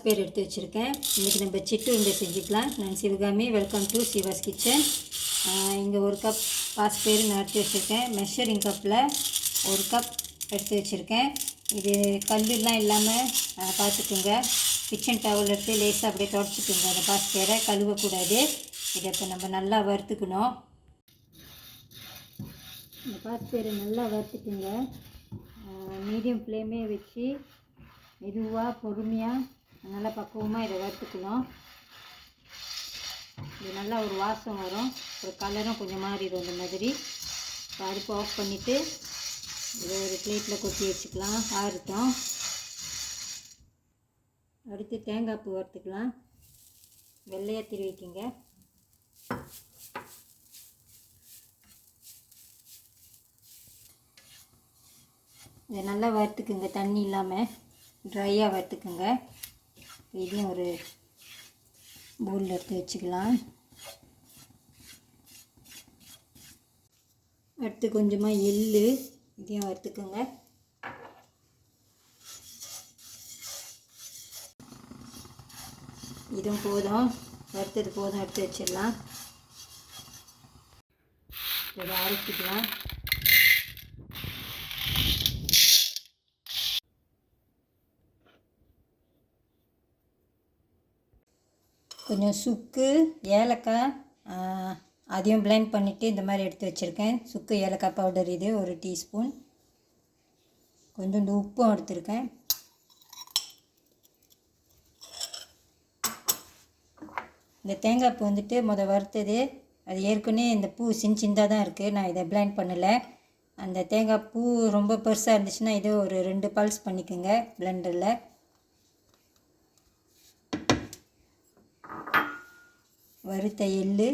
பாஸ்பயிறு எடுத்து வச்சுருக்கேன். இன்றைக்கி நம்ம சிட்டு உருண்டை செஞ்சுக்கலாம். நான் Sivakami. Welcome to Siva's kitchen. இங்கே 1 கப் பாஸ்பயிறு நான் எடுத்து வச்சுருக்கேன். மெஷரிங் கப்பில் 1 கப் எடுத்து வச்சுருக்கேன். இது கல்லுலாம் இல்லாமல் பார்த்துக்குங்க. கிச்சன் டவல் எடுத்து லேசாக அப்படியே தொடச்சிக்குங்க. அந்த பாஸ்பயிரை கழுவக்கூடாது. இதை இப்போ நம்ம நல்லா வறுத்துக்கணும். இந்த பாஸ்பயிரை நல்லா வறுத்துக்குங்க. மீடியம் ஃப்ளேமே வச்சு மெதுவாக பொறுமையாக நல்லா பக்குவமாக இதை வறுத்துக்கணும். இது நல்லா ஒரு வாசம் வரும், ஒரு கலரும் கொஞ்சம் மாறிடும். இந்த மாதிரி அடுப்பு ஆஃப் பண்ணிவிட்டு இதை ஒரு பிளேட்டில் கொட்டி வச்சுக்கலாம். ஆறுட்டும். அடுத்து தேங்காய் பூ வறுத்துக்கலாம். வெள்ளையாக திருவிக்கிங்க. இதை நல்லா வறுத்துக்குங்க, தண்ணி இல்லாமல் ட்ரையாக வறுத்துக்குங்க. இதையும் ஒரு பவுலில் எடுத்து வச்சுக்கலாம். அடுத்து கொஞ்சமாக எள்ளு, இதையும் வறுத்துக்குங்க. இதுவும் போதும், வறுத்தது போதும், எடுத்து வச்சிடலாம். இதை அரைச்சிக்கலாம். கொஞ்சம் சுக்கு, ஏலக்காய் அதையும் பிளெண்ட் பண்ணிவிட்டு இந்த மாதிரி எடுத்து வச்சுருக்கேன். சுக்கு ஏலக்காய் பவுடர் இது 1 டீஸ்பூன். கொஞ்சோண்டு உப்பும் எடுத்துருக்கேன். இந்த தேங்காய் பூ வந்துட்டு வறுத்தது, அது ஏற்கனவே இந்த பூ சின்னதாக தான் இருக்குது. நான் இதை பிளெண்ட் பண்ணலை. அந்த தேங்காய் பூ ரொம்ப பெருசாக இருந்துச்சுன்னா இதை ஒரு 2 பல்ஸ் பண்ணிக்கோங்க பிளெண்டரில். வறுத்த எள்ளு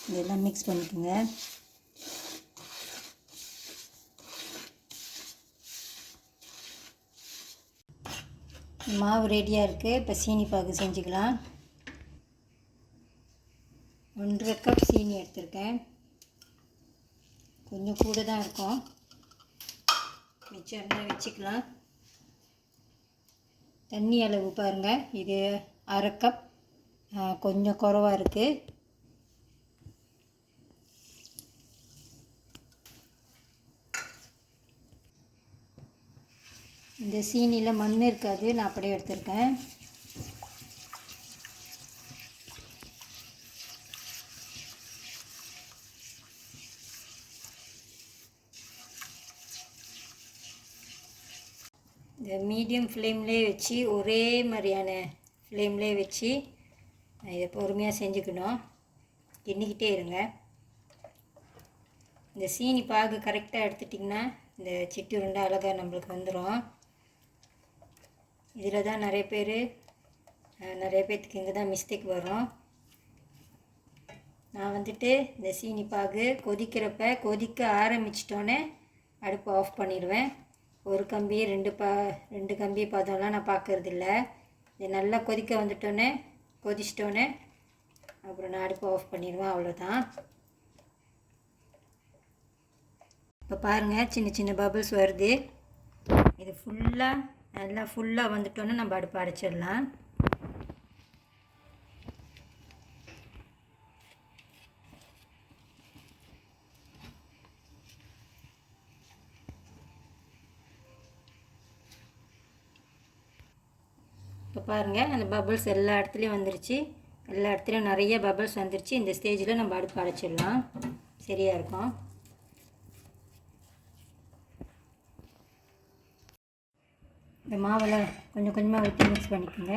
இதெல்லாம் மிக்ஸ் பண்ணிக்கோங்க. மாவு ரெடியாக இருக்குது. இப்போ சீனி பாகு செஞ்சுக்கலாம். 1.5 கப் சீனி எடுத்திருக்கேன். கொஞ்சம் கூட தான் இருக்கும், மிச்சம் இருந்தால் வச்சுக்கலாம். தண்ணி அளவு பாருங்கள், இது 1/2 கப், கொஞ்சம் குறைவாக இருக்குது. இந்த சீனியில் மண் இருக்காது, நான் அப்படியே எடுத்திருக்கேன். இந்த மீடியம் ஃப்ளேம்லேயே வச்சு, ஒரே மாதிரியான ஃப்ளேம்லேயே வச்சு இதை பொறுமையாக செஞ்சுக்கணும். கிண்டிக்கிட்டே இருங்க. இந்த சீனி பாகு கரெக்டாக எடுத்துட்டிங்கன்னா இந்த சிட்டு உருண்டை அழகாக நம்மளுக்கு வந்துடும். இதில் தான் நிறைய பேர்த்துக்கு இங்கே தான் மிஸ்டேக் வரும். நான் இந்த சீனி பாகு கொதிக்க ஆரம்பிச்சிட்டோன்னே அடுப்பு ஆஃப் பண்ணிடுவேன். 1 கம்பி 2 கம்பி பதம்லாம் நான் பார்க்கறதில்ல. இது நல்லா கொதிச்சிட்டோன்னே அப்புறம் நான் அடுப்பு ஆஃப் பண்ணிடுவேன். அவ்வளோதான். இப்போ பாருங்கள், சின்ன சின்ன பபிள்ஸ் வருது. இது நல்லா ஃபுல்லாக வந்துட்டோன்னே நம்ம அடுப்பு அடைச்சிடலாம். இப்போ பாருங்கள், அந்த பபிள்ஸ் எல்லா இடத்துலையும் வந்துருச்சு. எல்லா இடத்துலையும் நிறைய பபிள்ஸ் வந்துருச்சு. இந்த ஸ்டேஜில் நம்ம அடுப்பு அடைச்சிடலாம். சரியாக இருக்கும். இந்த மாவில் கொஞ்சம் கொஞ்சமாக ஊற்றி மிக்ஸ் பண்ணிக்கோங்க.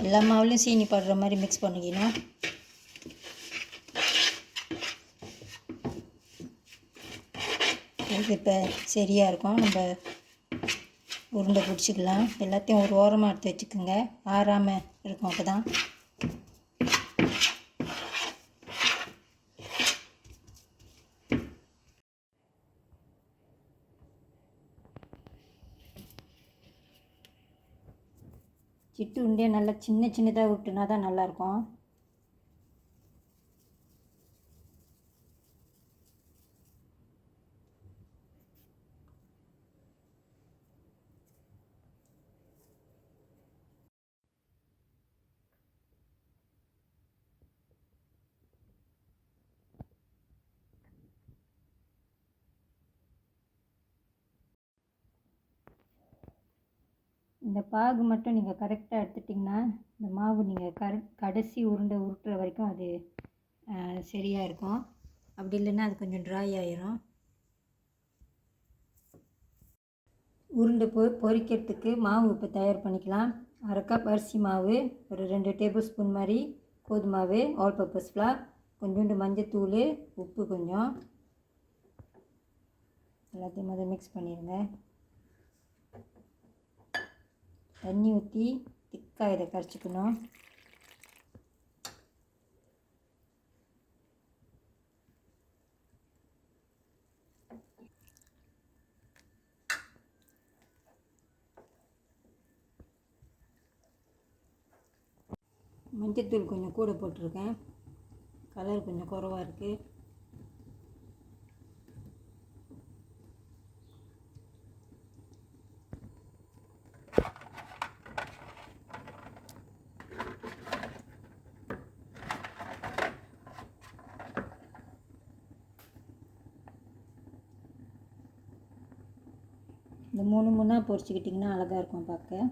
எல்லா மாவுலையும் சீனி படுற மாதிரி மிக்ஸ் பண்ணிக்கணும். இது இப்போ சரியாக இருக்கும். நம்ம உருண்டை பிடிச்சிக்கலாம். எல்லாத்தையும் ஒரு ஓரமாக எடுத்து வச்சுக்கோங்க, ஆறாமல் இருக்கும். அப்போ தான் சிட்டு உருண்டையை நல்லா சின்ன சின்னதாக விட்டுனா தான் நல்லாயிருக்கும். இந்த பாகு மட்டும் நீங்கள் கரெக்டாக எடுத்துட்டிங்கன்னா இந்த மாவு நீங்கள் கடைசி உருண்டை உருட்டுற வரைக்கும் அது சரியாக இருக்கும். அப்படி இல்லைன்னா அது கொஞ்சம் ட்ரை ஆயிரும். உருண்டை பொரிக்கிறதுக்கு மாவு இப்போ தயார் பண்ணிக்கலாம். 1/2 கப் அரிசி மாவு, ஒரு 2 டேபிள் ஸ்பூன் மாதிரி கோதுமை மாவு, ஆல் பர்பஸ் ஃப்ளார், கொஞ்சோண்டு மஞ்சத்தூள், உப்பு கொஞ்சம், எல்லாத்தையும் முதல்ல மிக்ஸ் பண்ணிடுங்க. தண்ணி ஊற்றி திக்காக இதை கரைச்சிக்கணும். மஞ்சத்தூள் கொஞ்சம் கூட போட்டிருக்கேன், கலர் கொஞ்சம் குறவாக இருக்குது. இந்த 3 3 பொரிச்சிக்கிட்டிங்கன்னா அழகாக இருக்கும் பார்க்க.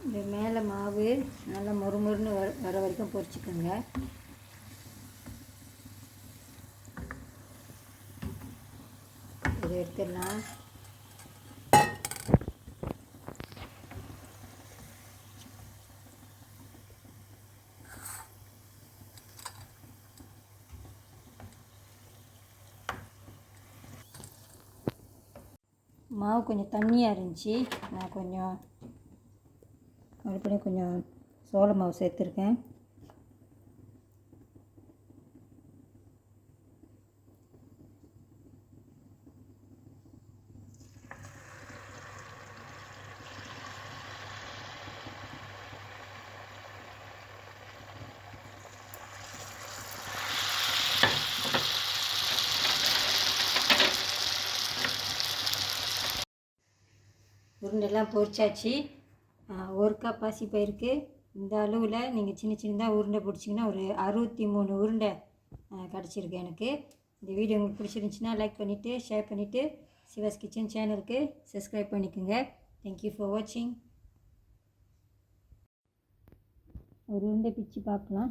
இந்த மேலே மாவு நல்லா மொறுமொறுன்னு வர வரைக்கும் பொரிச்சுக்கோங்க. இதை எடுத்துடலாம். மாவு கொஞ்சம் தண்ணியாக இருந்துச்சு, நான் கொஞ்சம் மறுபடியும் கொஞ்சம் சோள மாவு சேர்த்துருக்கேன். உருண்டெல்லாம் பொரிச்சாச்சு. 1 கப் பாசிப்பயிருக்கு இந்த அளவில் நீங்கள் சின்ன சின்னதாக உருண்டை பிடிச்சிங்கன்னா ஒரு 63 உருண்டை கிடச்சிருக்கு எனக்கு. இந்த வீடியோ உங்களுக்கு பிடிச்சிருந்துச்சின்னா லைக் பண்ணிவிட்டு ஷேர் பண்ணிவிட்டு சிவாஸ் கிச்சன் சேனலுக்கு சப்ஸ்கிரைப் பண்ணிக்கோங்க. தேங்க்யூ ஃபார் வாட்சிங். ஒரு உருண்டை பிச்சு பார்க்கலாம்.